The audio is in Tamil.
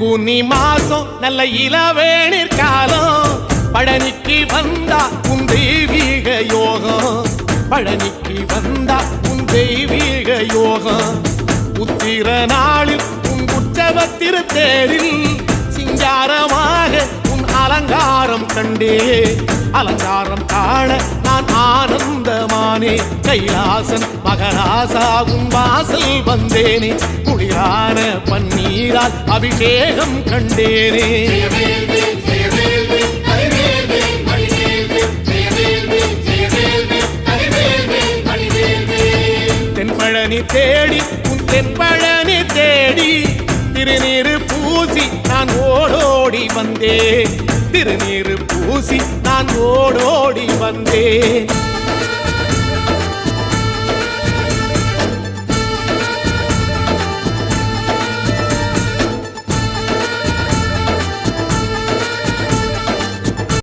பூனி மாசம் நல்ல இளவேணிற் காலம் பழனிக்கு வந்தா உன் தெய்வீக யோகம் பழனிக்கு வந்தா உன் தெய்வீக யோகம் உத்திர நாளில் உன் உற்சவ திருத்தேரில் சிங்காரமாக உன் அலங்காரம் கண்டே அலங்காரம் காண நான் ஆனந்தமானே கைலாசன் மகராசா உன் வாசல் வந்தேனே குளிரான பன்னீரால் அபிஷேகம் கண்டேனே தென்பழனி தேடி உன் தென்பழனி தேடி திருநீரு பூசி நான் ஓடோடி வந்தேன் திருநீரு பூசி நான் ஓடோடி வந்தேன்